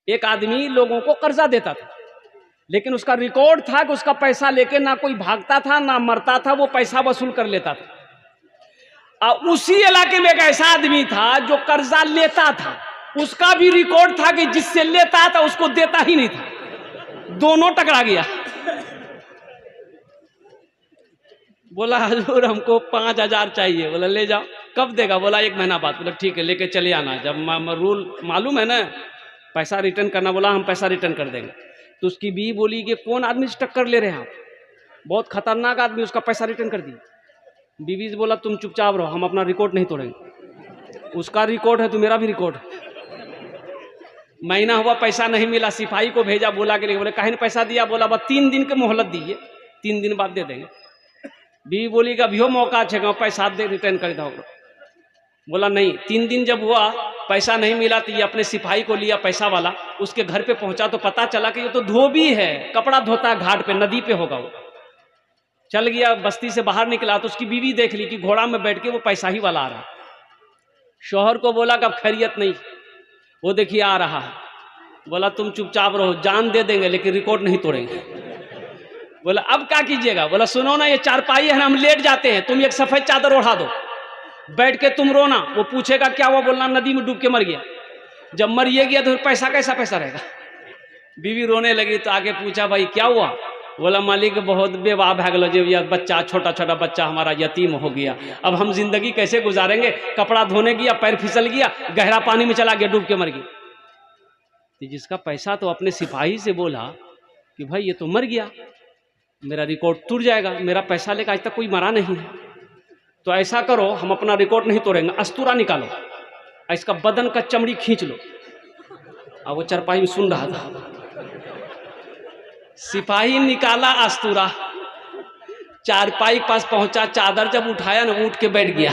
एक आदमी लोगों को कर्जा देता था, लेकिन उसका रिकॉर्ड था कि उसका पैसा लेके ना कोई भागता था ना मरता था, वो पैसा वसूल कर लेता था। और उसी इलाके में एक ऐसा आदमी था जो कर्जा लेता था, उसका भी रिकॉर्ड था कि जिससे लेता था उसको देता ही नहीं था, दोनों टकरा गया। बोला हजूर हमको 5,000 चाहिए। बोला ले जाओ। कब देगा? बोला 1 महीना बाद। बोला ठीक है, लेके चले आना। जब रूल मालूम है ना, पैसा रिटर्न करना। बोला हम पैसा रिटर्न कर देंगे। तो उसकी बीवी बोली कि कौन आदमी से टक्कर ले रहे हैं आप, बहुत खतरनाक आदमी, उसका पैसा रिटर्न कर दिए। बीवी से बोला तुम चुपचाप रहो, हम अपना रिकॉर्ड नहीं तोड़ेंगे। उसका रिकॉर्ड है तो मेरा भी रिकॉर्ड है। महीना हुआ पैसा नहीं मिला, सिपाही को भेजा, बोला के लिए। बोले काहे ने पैसा दिया? बोला बस 3 दिन के मोहलत दीजिए, 3 दिन बाद दे देंगे। बीवी बोली कि अभी हो मौका छेगा, पैसा दे रिटर्न कर दो। बोला नहीं। 3 दिन जब हुआ पैसा नहीं मिला तो ये अपने सिपाही को लिया पैसा वाला, उसके घर पे पहुंचा तो पता चला कि ये तो धोबी है, कपड़ा धोता है घाट पे, नदी पे होगा वो। चल गया, बस्ती से बाहर निकला तो उसकी बीवी देख ली कि घोड़ा में बैठ के वो पैसा ही वाला आ रहा। शौहर को बोला कि अब खैरियत नहीं, वो देखिए आ रहा है। बोला तुम चुपचाप रहो, जान दे देंगे लेकिन रिकॉर्ड नहीं तोड़ेंगे। बोला अब क्या कीजिएगा? बोला सुनो ना, ये चारपाई है ना, हम लेट जाते हैं, तुम एक सफेद चादर ओढ़ा दो, बैठ के तुम रोना। वो पूछेगा क्या हुआ? बोलना नदी में डूब के मर गया। जब मर ये गया तो पैसा कैसा पैसा रहेगा? बीवी रोने लगी तो आगे पूछा भाई क्या हुआ? बोला मालिक बहुत बेवाह भाग लो, जब यह बच्चा छोटा छोटा बच्चा हमारा यतीम हो गया, अब हम जिंदगी कैसे गुजारेंगे? कपड़ा धोने गया, पैर फिसल गया, गहरा पानी में चला गया, डूब के मर गया। जिसका पैसा तो अपने सिपाही से बोला कि भाई ये तो मर गया, मेरा रिकॉर्ड टूट जाएगा, मेरा पैसा लेकर आज तक कोई मरा नहीं है, तो ऐसा करो हम अपना रिकॉर्ड नहीं तोड़ेंगे, अस्तूरा निकालो, इसका बदन का चमड़ी खींच लो। अब वो चरपाई में सुन रहा था। सिपाही निकाला अस्तूरा, चारपाई के पास पहुंचा, चादर जब उठाया ना उठ के बैठ गया।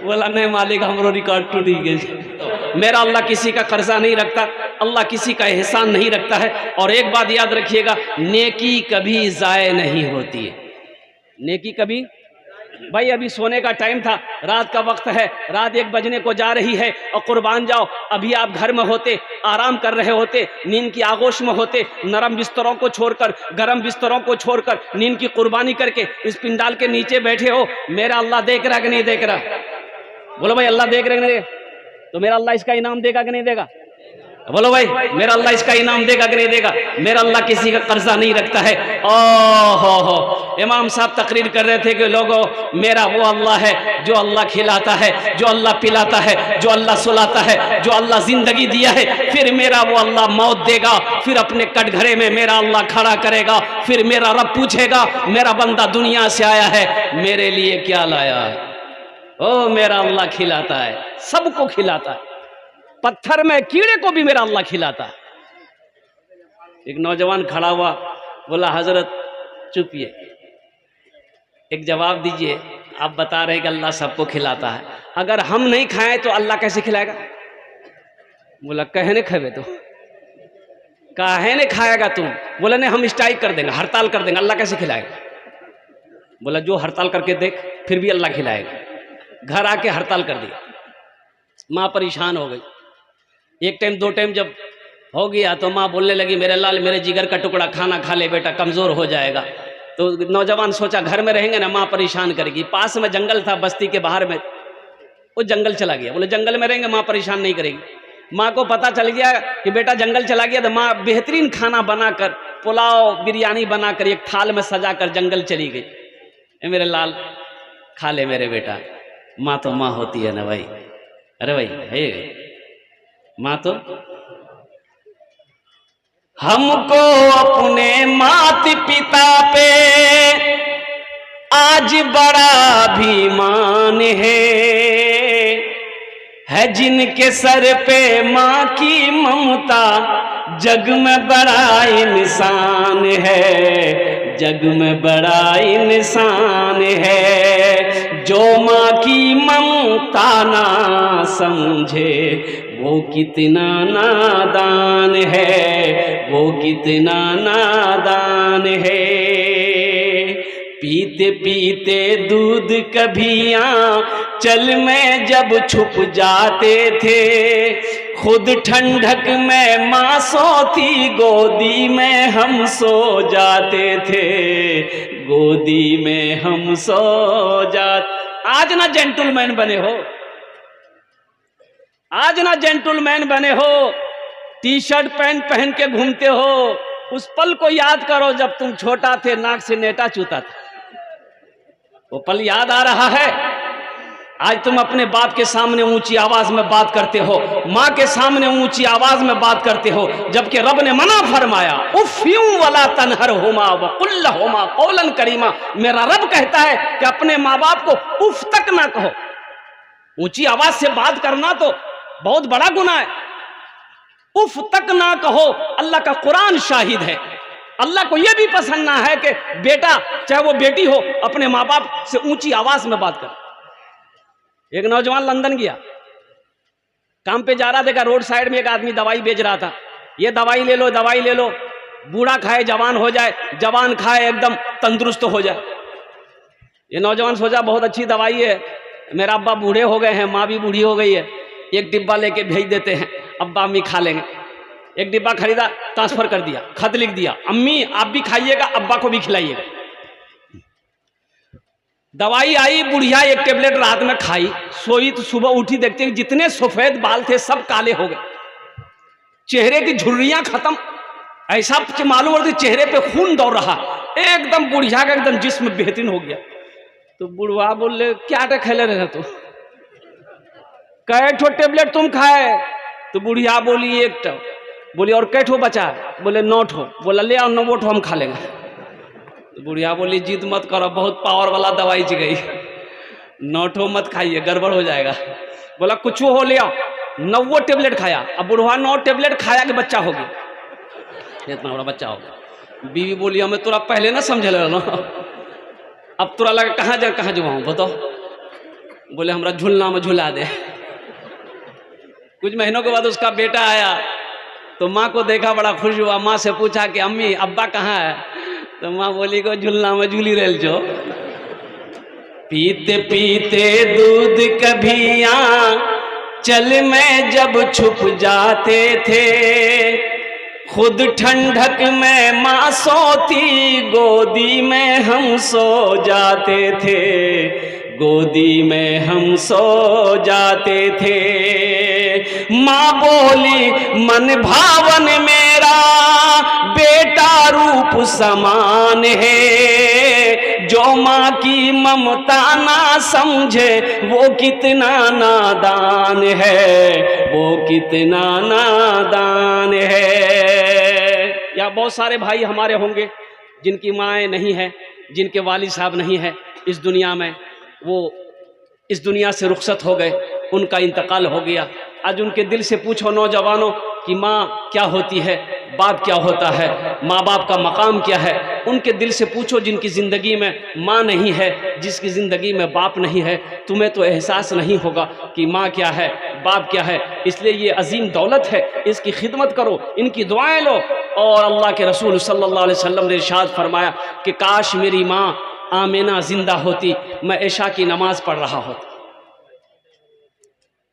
बोला नहीं मालिक हमरो रिकॉर्ड टूट गया। मेरा अल्लाह किसी का कर्जा नहीं रखता, अल्लाह किसी का एहसान नहीं रखता है। और एक बात याद रखिएगा, नेकी कभी ज़ाय नहीं होती है, नेकी कभी। भाई अभी सोने का टाइम था, रात का वक्त है, रात 1 बजने को जा रही है, और कुर्बान जाओ अभी आप घर में होते, आराम कर रहे होते, नींद की आगोश में होते, नरम बिस्तरों को छोड़कर, गरम बिस्तरों को छोड़कर, नींद की कुर्बानी करके इस पिंडाल के नीचे बैठे हो। मेरा अल्लाह देख रहा कि नहीं देख रहा? बोलो भाई अल्लाह देख रहे नहीं? तो मेरा अल्लाह इसका इनाम देगा कि नहीं देगा? बोलो भाई मेरा अल्लाह इसका इनाम देगा कि नहीं देगा? मेरा अल्लाह किसी का कर्जा नहीं रखता है। हो इमाम साहब तकरीर कर रहे थे कि लोगों मेरा वो अल्लाह है जो अल्लाह खिलाता है, जो अल्लाह पिलाता है, जो अल्लाह सुलाता है, जो अल्लाह जिंदगी दिया है, फिर मेरा वो अल्लाह मौत देगा, फिर अपने कटघरे में मेरा अल्लाह खड़ा करेगा, फिर मेरा रब पूछेगा मेरा बंदा दुनिया से आया है, मेरे लिए क्या लाया? ओ मेरा अल्लाह खिलाता है, सबको खिलाता है, पत्थर में कीड़े को भी मेरा अल्लाह खिलाता है। एक नौजवान खड़ा हुआ, बोला हजरत चुपिए, एक जवाब दीजिए, आप बता रहे कि अल्लाह सबको खिलाता है, अगर हम नहीं खाएं तो अल्लाह कैसे खिलाएगा? बोला कहने खेबे तो काहे ने खाएगा तुम? बोला नहीं हम स्ट्राइक कर देंगे, हड़ताल कर देंगे, अल्लाह कैसे खिलाएगा? बोला जो हड़ताल करके देख, फिर भी अल्लाह खिलाएगा। घर आके हड़ताल कर दिया, माँ परेशान हो गई। 1 टाइम 2 टाइम जब हो गया तो माँ बोलने लगी मेरे लाल मेरे जिगर का टुकड़ा खाना खा ले बेटा, कमज़ोर हो जाएगा। तो नौजवान सोचा घर में रहेंगे ना माँ परेशान करेगी, पास में जंगल था बस्ती के बाहर में, वो जंगल चला गया। बोले जंगल में रहेंगे माँ परेशान नहीं करेगी। माँ को पता चल गया कि बेटा जंगल चला गया, तो माँ बेहतरीन खाना बनाकर, पुलाव बिरयानी बनाकर एक थाल में सजा कर जंगल चली गई। मेरे लाल खा ले मेरे बेटा, माँ तो माँ होती है ना भाई। अरे भाई है माँ तो। हमको अपने माता पिता पे आज बड़ा अभिमान है जिनके सर पे माँ की ममता, जग में बड़ा इंसान है, जग में बड़ा इंसान है। जो माँ की ममता ना समझे वो कितना नादान है, वो कितना नादान है। पीते पीते दूध कभी आंचल में जब छुप जाते थे, खुद ठंडक में माँ सोती, गोदी में हम सो जाते थे, गोदी में हम सो जाते। आज ना जेंटलमैन बने हो, आज ना जेंटलमैन बने हो, टी शर्ट पैंट पहन के घूमते हो। उस पल को याद करो जब तुम छोटा थे, नाक से नेटा चूता था, वो पल याद आ रहा है। आज तुम अपने बाप के सामने ऊंची आवाज में बात करते हो, माँ के सामने ऊंची आवाज में बात करते हो, जबकि रब ने मना फरमाया, उफ़्यूं वला तनहर हुमा वकुल हुमा कौलन करीमा। मेरा रब कहता है कि अपने माँ बाप को उफ तक ना कहो। ऊंची आवाज से बात करना तो बहुत बड़ा गुनाह है, उफ तक ना कहो। अल्लाह का कुरान शाहिद है। अल्लाह को यह भी पसंद ना है कि बेटा चाहे वो बेटी हो अपने माँ बाप से ऊंची आवाज में बात कर। एक नौजवान लंदन गया, काम पे जा रहा, देखा रोड साइड में एक आदमी दवाई बेच रहा था। ये दवाई ले लो, दवाई ले लो, बूढ़ा खाए जवान हो जाए, जवान खाए एकदम तंदुरुस्त हो जाए। ये नौजवान सोचा बहुत अच्छी दवाई है, मेरा अब्बा बूढ़े हो गए हैं, माँ भी बूढ़ी हो गई है, एक डिब्बा लेके भेज देते हैं, अब्बा अम्मी खा लेंगे। एक डिब्बा खरीदा, ट्रांसफर कर दिया, खत लिख दिया, अम्मी आप भी खाइएगा, अब्बा को भी खिलाइएगा। दवाई आई, बुढ़िया एक टेबलेट रात में खाई, सोई तो सुबह उठी, देखते हैं जितने सफेद बाल थे सब काले हो गए, चेहरे की झुर्रियां खत्म, ऐसा मालूम होता चेहरे पे खून दौड़ रहा, एकदम बुढ़िया का एकदम जिस्म बेहतरीन हो गया। तो बुढ़वा बोले क्या खेले रहे तू, कै ठो टेबलेट तुम खाए? तो बुढ़िया बोली एक ठो। बोली और कै ठो बचा? बोले 9 ठो। बोला ले आओ 9 ठो हम खा लेंगे। तो बुढ़िया बोली जिद मत करो, बहुत पावर वाला दवाई जी गई, 9 ठो मत खाइए, गड़बड़ हो जाएगा। बोला कुछ हो ले आओ, 9 टेबलेट खाया। अब बुढ़वा 9 टेबलेट खाया कि बच्चा हो गया, इतना बड़ा बच्चा हो गया। बीवी बोली हमें तोरा पहले ना समझ लो, अब तोरा लगा कहाँ जुआऊँ बताओ? बोले हमरा झूलना में झुला दे। कुछ महीनों के बाद उसका बेटा आया तो माँ को देखा, बड़ा खुश हुआ, माँ से पूछा कि अम्मी अब्बा कहाँ है? तो माँ बोली को झूलना में झूली रेल जो। पीते पीते दूध कभिया चल में जब छुप जाते थे, खुद ठंडक में माँ सोती, गोदी में हम सो जाते थे, गोदी में हम सो जाते थे। माँ बोली मन भावन मेरा बेटा रूप समान है, जो माँ की ममता ना समझे वो कितना नादान है, वो कितना नादान है। या बहुत सारे भाई हमारे होंगे जिनकी माएँ नहीं है, जिनके वालिद साहब नहीं है इस दुनिया में, वो इस दुनिया से रुखसत हो गए, उनका इंतकाल हो गया। आज उनके दिल से पूछो नौजवानों कि माँ क्या होती है, बाप क्या होता है, माँ बाप का मकाम क्या है। उनके दिल से पूछो जिनकी ज़िंदगी में माँ नहीं है, जिसकी ज़िंदगी में बाप नहीं है, तुम्हें तो एहसास नहीं होगा कि माँ क्या है, बाप क्या है। इसलिए ये अजीम दौलत है, इसकी खिदमत करो, इनकी दुआएं लो। और अल्लाह के रसूल सल्लल्लाहु अलैहि वसल्लम ने इरशाद फरमाया कि काश मेरी माँ आमिना जिंदा होती, मैं इशा की नमाज पढ़ रहा होता।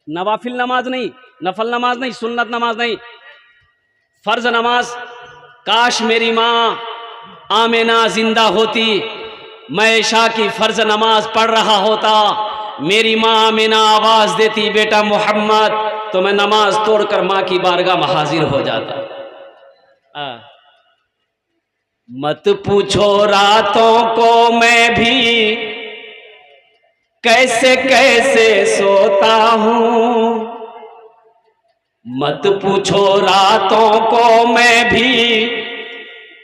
नवाफिल नमाज नहीं, नफल नमाज नहीं, सुन्नत नमाज नहीं, फर्ज नमाज। काश मेरी माँ आमिना जिंदा होती, मैं इशा की फर्ज नमाज पढ़ रहा होता, मेरी माँ आमिना आवाज देती बेटा मोहम्मद, तो मैं नमाज तोड़कर माँ की बारगाह में हाजिर हो जाता। मत पूछो रातों को मैं भी कैसे कैसे सोता हूँ, मत पूछो रातों को मैं भी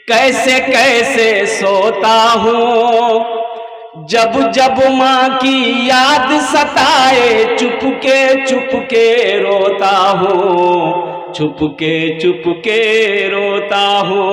कैसे कैसे सोता हूँ, जब जब माँ की याद सताए चुपके रोता हूँ, चुपके रोता हूँ।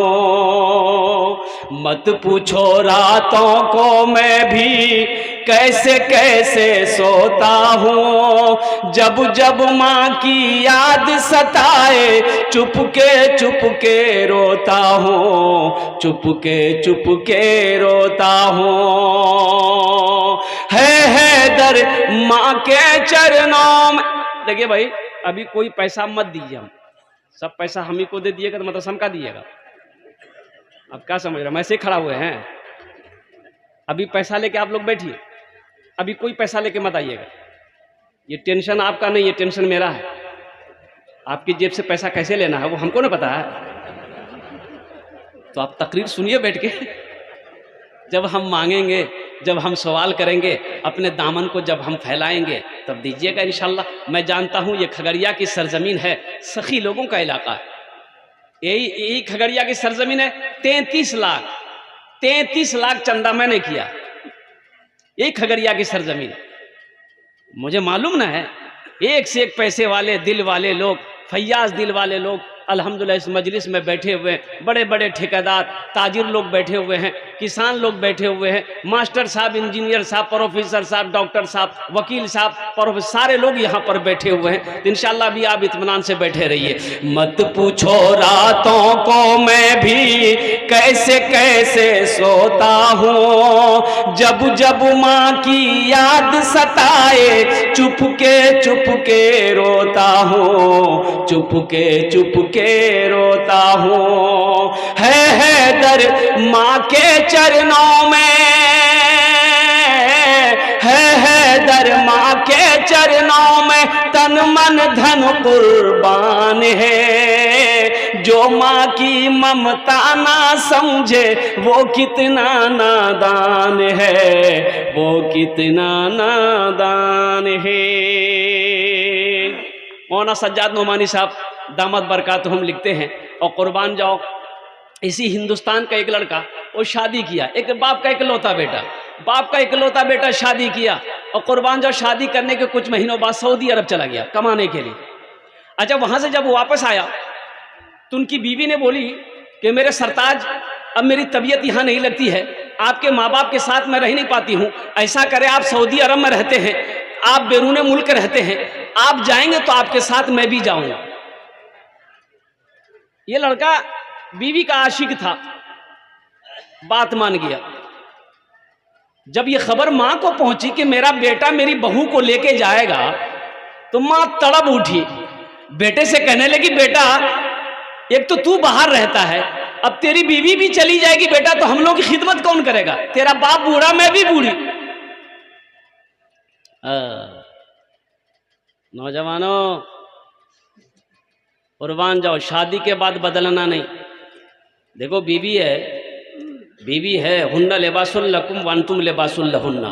मत पूछो रातों को मैं भी कैसे कैसे सोता हूँ, जब जब माँ की याद सताए चुपके रोता हूँ, चुपके रोता हूँ। है दर माँ के चरणों में। देखिए भाई, अभी कोई पैसा मत दीजिए, हम सब पैसा हम ही को दे दिएगा तो मतलब हम का दिएगा? अब क्या समझ रहे हैं, ऐसे ही खड़ा हुए हैं। अभी पैसा लेके आप लोग बैठिए, अभी कोई पैसा लेके मत आइएगा। ये टेंशन आपका नहीं, ये टेंशन मेरा है। आपकी जेब से पैसा कैसे लेना है वो हमको ना पता है। तो आप तकरीर सुनिए बैठ के। जब हम मांगेंगे, जब हम सवाल करेंगे, अपने दामन को जब हम फैलाएंगे तब दीजिएगा इंशाल्लाह। मैं जानता हूँ ये खगड़िया की सरजमीन है, सखी लोगों का इलाका है। यही खगड़िया की सरजमीन है। 33 लाख चंदा मैंने किया, यही खगड़िया की सरजमीन। मुझे मालूम ना है, एक से एक पैसे वाले दिल वाले लोग, फैयाज दिल वाले लोग अल्हम्दुलिल्लाह इस मजलिस में बैठे हुए हैं। बड़े बड़े ठेकेदार, ताजिर लोग बैठे हुए हैं, किसान लोग बैठे हुए हैं, मास्टर साहब, इंजीनियर साहब, प्रोफेसर साहब, डॉक्टर साहब, वकील साहब, प्रोफेसर, सारे लोग यहाँ पर बैठे हुए हैं। तो इंशाल्लाह भी आप इत्मीनान से बैठे रहिए। मत पूछो रातों को मैं भी कैसे कैसे सोता हूँ, जब जब माँ की याद सताए चुपके रोता हूँ, चुपके रोता हूँ। है दर माँ के चरणों में, है दर माँ के चरणों में, तन मन धन कुर्बान है। जो माँ की ममता ना समझे वो कितना नादान है, वो कितना नादान है। मौलाना सज्जाद नोमानी साहब दामद बरकातुहुम लिखते हैं, और कुर्बान जाओ, इसी हिंदुस्तान का एक लड़का वो शादी किया, एक बाप का इकलौता बेटा शादी किया, और कुर्बान जाओ शादी करने के कुछ महीनों बाद सऊदी अरब चला गया कमाने के लिए। अच्छा, वहां से जब वो वापस आया तो उनकी बीवी ने बोली कि मेरे सरताज, अब मेरी तबीयत यहाँ नहीं लगती है, आपके माँ बाप के साथ मैं रह नहीं पाती हूँ, ऐसा करें आप सऊदी अरब में रहते हैं, आप बैरून मुल्क रहते हैं, आप जाएंगे तो आपके साथ मैं भी जाऊंगा। ये लड़का बीवी का आशिक था, बात मान गया। जब ये खबर मां को पहुंची कि मेरा बेटा मेरी बहू को लेके जाएगा, तो मां तड़प उठी, बेटे से कहने लगी, बेटा एक तो तू बाहर रहता है, अब तेरी बीवी भी चली जाएगी बेटा, तो हम लोग की खिदमत कौन करेगा? तेरा बाप बूढ़ा, मैं भी बूढ़ी। नौजवानों, कुर्बान जाओ, शादी के बाद बदलना नहीं। देखो बीवी है, हुन्ना लिबासुल लकुम व अंतुम लिबासुल लहुन्ना,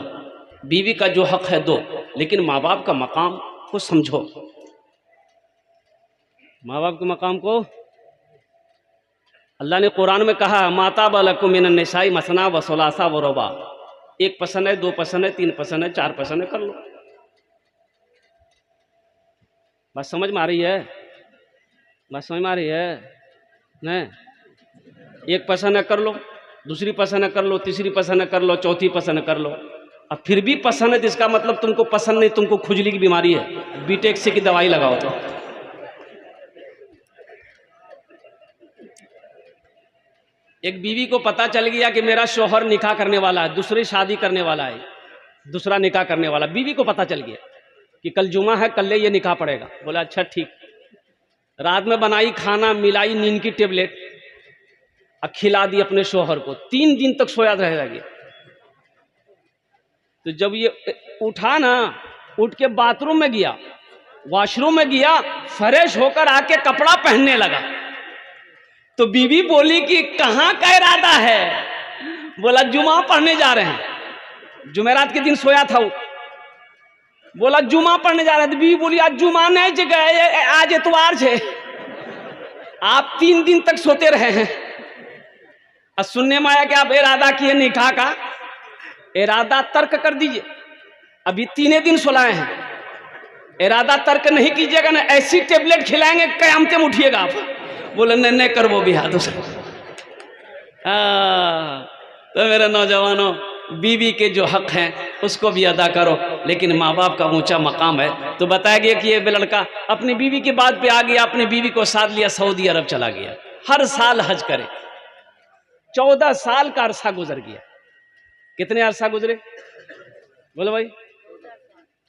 बीवी का जो हक है दो, लेकिन माँ बाप का मकाम को समझो। माँ बाप के मकाम को अल्लाह ने कुरान में कहा, माता बलकुम मिनन निसाई मसना व सुलासा व रुबा, एक पसंद है, दो पसंद है, तीन पसंद है, चार पसंद है, कर लो। बात समझ में आ रही है? बात समझ में आ रही है? नहीं, एक पसंद है कर लो, दूसरी पसंद है कर लो, तीसरी पसंद है कर लो, चौथी पसंद है कर लो। अब फिर भी पसंद है तो इसका मतलब तुमको पसंद नहीं, तुमको खुजली की बीमारी है, बीटेक से की दवाई लगाओ। तो एक बीवी को पता चल गया कि मेरा शौहर निकाह करने वाला है, दूसरी शादी करने वाला है, दूसरा निकाह करने वाला, बीवी को पता चल गया कि कल जुमा है, कल ये निकाह पड़ेगा। बोला अच्छा ठीक। रात में बनाई खाना, मिलाई नींद की टेबलेट, खिला दी अपने शौहर को, 3 दिन तक सोया रह गया। तो जब ये उठा ना, उठ के बाथरूम में गया, वॉशरूम में गया, फ्रेश होकर आके कपड़ा पहनने लगा, तो बीवी बोली कि कहाँ का इरादा है? बोला जुमा पढ़ने जा रहे हैं, जुमेरात के दिन सोया था वो। बोला जुमा पढ़ने जा रहे हैं, तो बीवी बोली आज जुमा नहीं जगह, आज इतवार है, आप 3 दिन तक सोते रहे हैं। और सुनने में आया कि आप इरादा किए निकाह का, इरादा तर्क कर दीजिए, अभी 3 दिन सुलाए हैं, इरादा तर्क नहीं कीजिएगा ना, ऐसी टेबलेट खिलाएंगे कयामत में उठिएगा आप। बोले नहीं कर वो भी हाथ उसे। तो मेरे नौजवानों, बीवी के जो हक हैं उसको भी अदा करो, लेकिन माँ बाप का ऊंचा मकाम है। तो बताया गया कि ये लड़का अपनी बीवी की बात पे आ गया, अपनी बीवी को साथ लिया, सऊदी अरब चला गया, हर साल हज करे। 14 साल का अरसा गुजर गया। कितने अरसा गुजरे? बोलो भाई,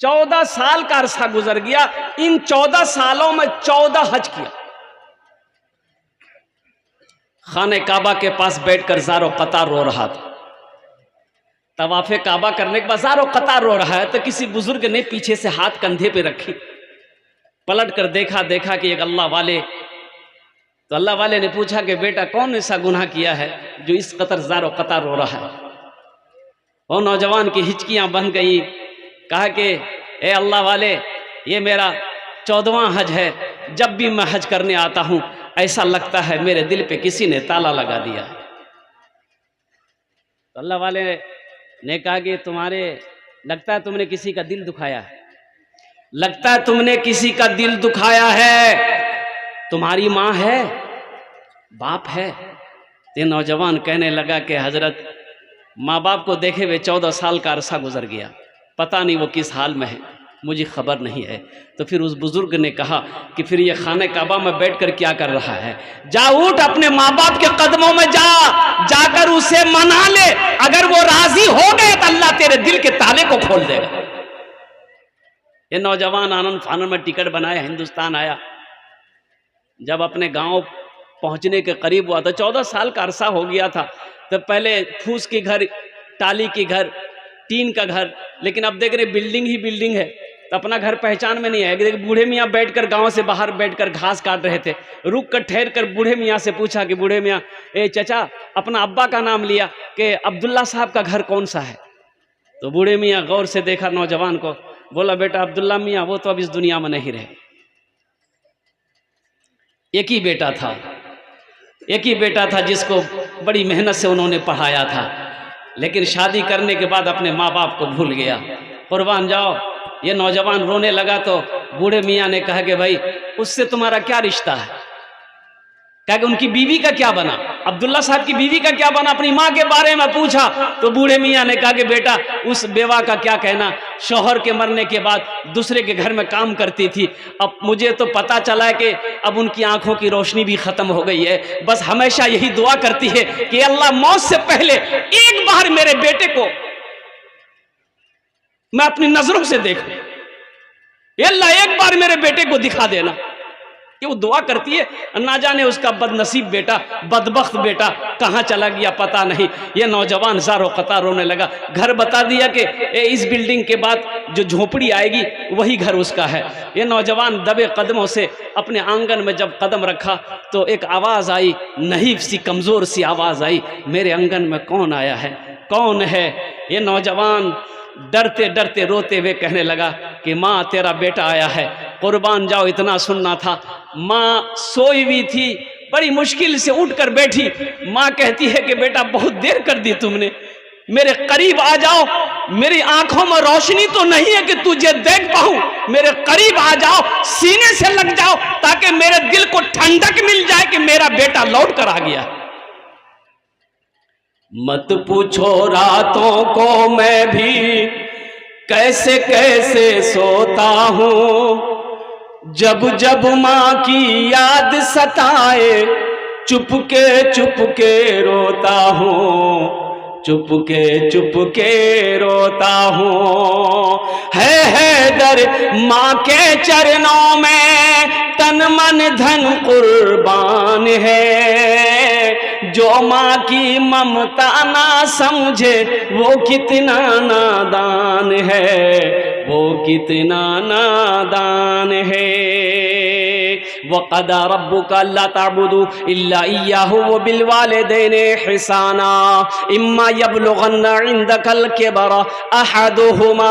14 साल का अरसा गुजर गया। इन 14 सालों में 14 हज किया। खाने काबा के पास बैठकर ज़ारो कतार रो रहा था। तवाफ़े काबा करने के बाद ज़ारो कतार रो रहा है तो किसी बुजुर्ग ने पीछे से हाथ कंधे पे रखी, पलट कर देखा कि एक अल्लाह वाले, तो अल्लाह वाले ने पूछा कि बेटा कौन ऐसा गुनाह किया है जो इस कतर ज़ारो कतार रो रहा है। वो नौजवान की हिचकियां बन गई। कहा कि ए अल्लाह वाले, ये मेरा 14वां हज है। जब भी मैं हज करने आता हूं ऐसा लगता है मेरे दिल पे किसी ने ताला लगा दिया है। तो अल्लाह वाले ने कहा कि तुम्हारे लगता है तुमने किसी का दिल दुखाया है, लगता है तुमने किसी का दिल दुखाया है। तुम्हारी माँ है, बाप है? ये नौजवान कहने लगा कि हजरत, माँ बाप को देखे हुए 14 साल का अरसा गुजर गया, पता नहीं वो किस हाल में है, मुझे खबर नहीं है। तो फिर उस बुजुर्ग ने कहा कि फिर ये खाने काबा में बैठकर क्या कर रहा है? जा उठ, अपने माँ बाप के कदमों में जाकर उसे मना ले। अगर वो राजी हो गए तो अल्लाह तेरे दिल के ताले को खोल देगा। ये नौजवान आनंद फानन में टिकट बनाया, हिंदुस्तान आया। जब अपने गांव पहुंचने के करीब हुआ तो 14 साल का अरसा हो गया था। तो पहले फूस के घर, टाली के घर, टीन का घर, लेकिन अब देख रहे बिल्डिंग ही बिल्डिंग है। तो अपना घर पहचान में नहीं है। बूढ़े मियाँ बैठकर गांव से बाहर बैठकर घास काट रहे थे। रुक कर ठहर कर बूढ़े मियाँ से पूछा कि बूढ़े मियाँ, ए चचा, अपना अब्बा का नाम लिया कि अब्दुल्ला साहब का घर कौन सा है? तो बूढ़े मियाँ गौर से देखा नौजवान को, बोला बेटा अब्दुल्ला मियाँ वो तो अब इस दुनिया में नहीं रहे। एक ही बेटा था जिसको बड़ी मेहनत से उन्होंने पढ़ाया था, लेकिन शादी करने के बाद अपने माँ बाप को भूल गया। कुर्बान जाओ। ये नौजवान रोने लगा तो बूढ़े मियाँ ने कहा कि भाई उससे तुम्हारा क्या रिश्ता है? कहा कि उनकी बीवी का क्या बना, अब्दुल्ला साहब की बीवी का क्या बना? अपनी माँ के बारे में पूछा तो बूढ़े मियाँ ने कहा कि बेटा उस बेवा का क्या कहना, शौहर के मरने के बाद दूसरे के घर में काम करती थी। अब मुझे तो पता चला है कि अब उनकी आंखों की रोशनी भी खत्म हो गई है। बस हमेशा यही दुआ करती है कि अल्लाह मौत से पहले एक बार मेरे बेटे को मैं अपनी नजरों से देखूं, अल्लाह एक बार मेरे बेटे को दिखा देना। कि वो दुआ करती है। ना जाने उसका बदनसीब बेटा, बदबख्त बेटा कहाँ चला गया पता नहीं। ये नौजवान ज़ारो कतार रोने लगा। घर बता दिया कि इस बिल्डिंग के बाद जो झोपड़ी आएगी वही घर उसका है। ये नौजवान दबे कदमों से अपने आंगन में जब कदम रखा तो एक आवाज़ आई, नहीफ सी कमज़ोर सी आवाज़ आई, मेरे आंगन में कौन आया है, कौन है? ये नौजवान डरते डरते रोते हुए कहने लगा कि माँ तेरा बेटा आया है। कुर्बान जाओ, इतना सुनना था। माँ सोई हुई थी, बड़ी मुश्किल से उठकर बैठी। माँ कहती है कि बेटा बहुत देर कर दी तुमने, मेरे करीब आ जाओ, मेरी आंखों में रोशनी तो नहीं है कि तुझे देख पाऊं, मेरे करीब आ जाओ, सीने से लग जाओ ताकि मेरे दिल को ठंडक मिल जाए कि मेरा बेटा लौट कर आ गया। मत पूछो रातों को मैं भी कैसे कैसे सोता हूँ, जब जब माँ की याद सताए चुपके रोता हूँ, चुपके रोता हूँ। है दर माँ के चरणों में तन मन धन कुर्बान है, जो माँ की ममता ना समझे वो कितना नादान है, वो कितना नादान है। वक़दा रब्बुका अल्ला ताबुदू इल्ला इय्याहु व बिल वालिदैनि इहसाना इम्मा यबलुगन्ना इंदकल किबरा अहदुहुमा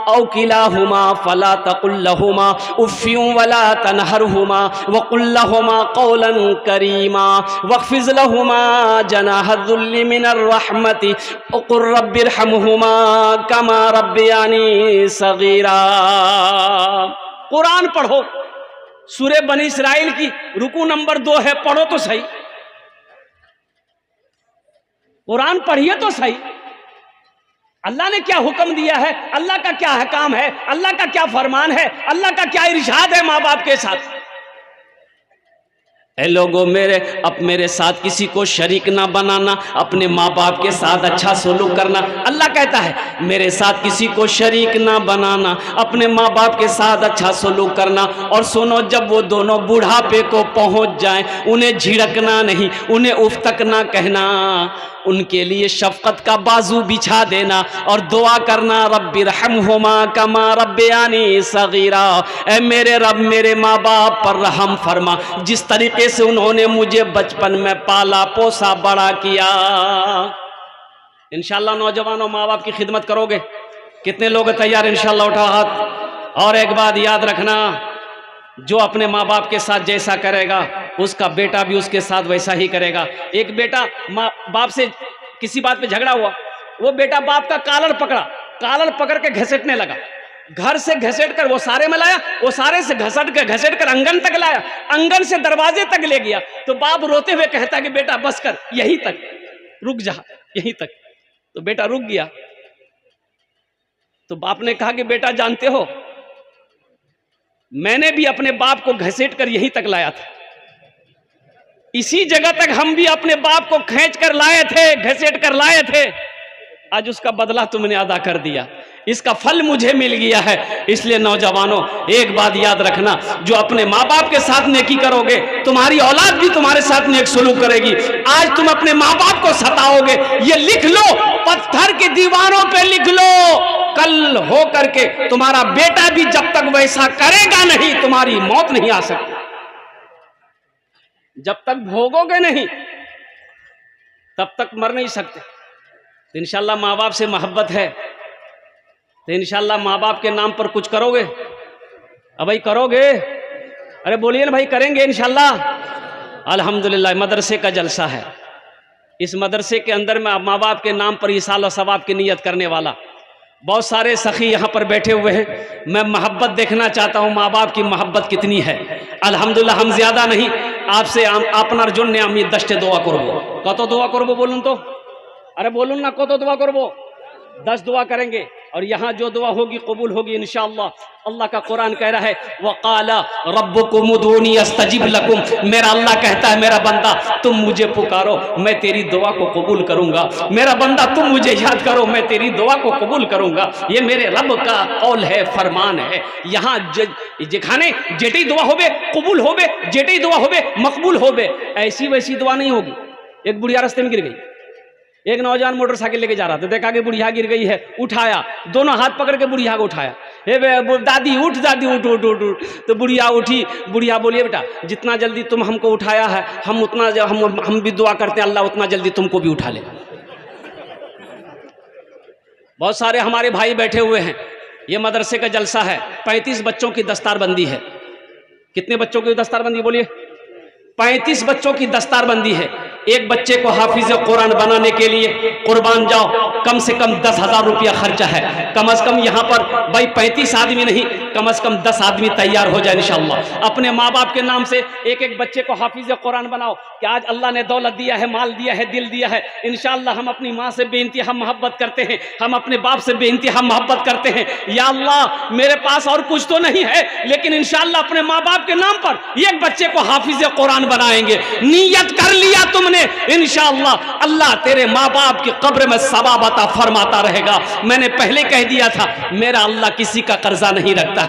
औ किलाहुमा फला तकुल लहुमा उफ़्फिन वला तनहरहुमा व कुल लहुमा क़ौलन करीमा वख़्फ़िज़ लहुमा जनाह ज़ुल्लि मिनर रहमति व क़ुल रब्बिरहमहुमा कमा रब्बियानी सग़ीरा। कुरान पढ़ो, सूरे बनी इस्राइल की रुकू नंबर 2 है, पढ़ो तो सही, कुरान पढ़िए तो सही। अल्लाह ने क्या हुक्म दिया है, अल्लाह का क्या हकाम है, अल्लाह का क्या फरमान है, अल्लाह का क्या इरशाद है माँ बाप के साथ। ए लोगों मेरे साथ किसी को शरीक ना बनाना, अपने माँ बाप के साथ अच्छा सलूक करना। अल्लाह कहता है मेरे साथ किसी को शरीक ना बनाना, अपने माँ बाप के साथ अच्छा सलूक करना। और सुनो, जब वो दोनों बुढ़ापे को पहुँच जाएं, उन्हें झिड़कना नहीं, उन्हें उफ तक ना कहना, उनके लिए शफकत का बाजू बिछा देना और दुआ करना, रब्बिरहमहुमा कमा रब्बयानी सगीरा। ए मेरे रब, मेरे माँ बाप पर रहम फरमा, जिस तरीके से उन्होंने मुझे बचपन में पाला पोसा बड़ा किया। इंशाल्लाह नौजवानों, माँ बाप की खिदमत करोगे? कितने लोग तैयार? इंशाल्लाह उठा हाथ। और एक बात याद रखना, जो अपने माँ बाप के साथ जैसा करेगा, उसका बेटा भी उसके साथ वैसा ही करेगा। एक बेटा माँ बाप से किसी बात पे झगड़ा हुआ, वो बेटा बाप का कॉलर पकड़ के घसीटने लगा, घर से घसीट कर वो सारे में लाया, वो सारे से घसीट कर आंगन तक लाया, आंगन से दरवाजे तक ले गया। तो बाप रोते हुए कहता कि बेटा बस कर, यहीं तक रुक जा, यहीं तक। तो बेटा रुक गया। तो बाप ने कहा कि बेटा जानते हो, मैंने भी अपने बाप को घसीट कर यहीं तक लाया था, इसी जगह तक हम भी अपने बाप को खींच कर लाए थे, घसीट कर लाए थे। आज उसका बदला तुमने अदा कर दिया, इसका फल मुझे मिल गया है। इसलिए नौजवानों, एक बात याद रखना, जो अपने माँ बाप के साथ नेकी करोगे, तुम्हारी औलाद भी तुम्हारे साथ नेक सलूक करेगी। आज तुम अपने माँ बाप को सताओगे, ये लिख लो, पत्थर की दीवारों पे लिख लो, कल हो करके तुम्हारा बेटा भी जब तक वैसा करेगा नहीं, तुम्हारी मौत नहीं आ सकती। जब तक भोगोगे नहीं, तब तक मर नहीं सकते। तो इंशाल्लाह माँ बाप से मोहब्बत है, तो इंशाल्लाह माँ बाप के नाम पर कुछ करोगे? अब भाई करोगे? अरे बोलिए ना भाई, करेंगे इंशाल्लाह। अल्हम्दुलिल्लाह, मदरसे का जलसा है। इस मदरसे के अंदर में माँ बाप के नाम पर इसाल और सवाब की नीयत करने वाला बहुत सारे सखी यहाँ पर बैठे हुए हैं। मैं मोहब्बत देखना चाहता हूँ, माँ बाप की मोहब्बत कितनी है। अल्हम्दुलिल्लाह, हम ज्यादा नहीं, आपसे আপনার জন্য আমি 10টা দোয়া করব। কত দোয়া করব বলুন তো? अरे बोलून ना, কত দোয়া করব? 10 दुआ करेंगे और यहाँ जो दुआ होगी कबूल होगी इंशाअल्लाह। अल्लाह का कुरान कह रहा है, वक़ाला रब्बुकुम उदूनी अस्तजिब लकुम। मेरा अल्लाह कहता है, मेरा बंदा तुम मुझे पुकारो, मैं तेरी दुआ को कबूल करूंगा। मेरा बंदा तुम मुझे याद करो, मैं तेरी दुआ को कबूल करूंगा। ये मेरे रब का कौल है, फरमान है। यहाँ जेखाने जेटी दुआ होबे कबूल होबे, जेटी दुआ होबे मकबूल होबे। ऐसी वैसी दुआ नहीं होगी। एक बुढ़िया रास्ते में गिर गई, एक नौजवान मोटरसाइकिल लेके जा रहा था, देखा कि बुढ़िया गिर गई है, उठाया, दोनों हाथ पकड़ के बुढ़िया को उठाया। हे दादी उठ, दादी उठ उठ उठ उठ। तो बुढ़िया उठी। बुढ़िया बोलिए, बेटा जितना जल्दी तुम हमको उठाया है, हम उतना हम भी दुआ करते हैं, अल्लाह उतना जल्दी तुमको भी उठा ले। बहुत सारे हमारे भाई बैठे हुए हैं, ये मदरसे का जलसा है। 35 बच्चों की दस्तारबंदी है। कितने बच्चों की दस्तारबंदी बोलिए? 35 बच्चों की दस्तारबंदी है। एक बच्चे को हाफिज कुरान बनाने के लिए कुर्बान जाओ, कम से कम 10,000 रुपया खर्चा है। कम से कम यहाँ पर भाई 35 आदमी नहीं, कम से कम 10 आदमी तैयार हो जाए इंशाअल्लाह। अपने माँ बाप के नाम से एक एक बच्चे को हाफिज कुरान बनाओ कि आज अल्लाह ने दौलत दिया है, माल दिया है, दिल दिया है। इंशाअल्लाह हम अपनी माँ से बेइंतहा मोहब्बत करते हैं, हम अपने बाप से बेइंतहा मोहब्बत करते हैं। या अल्लाह, मेरे पास और कुछ तो नहीं है, लेकिन इंशाअल्लाह अपने माँ बाप के नाम पर एक बच्चे को हाफिज कुरान बनाएंगे। नियत कर लिया तुमने, इंशाअल्लाह अल्लाह तेरे माँ बाप की कब्र में सवाब अता फरमाता रहेगा। मैंने पहले कह दिया था, मेरा अल्लाह किसी का कर्जा नहीं रखता।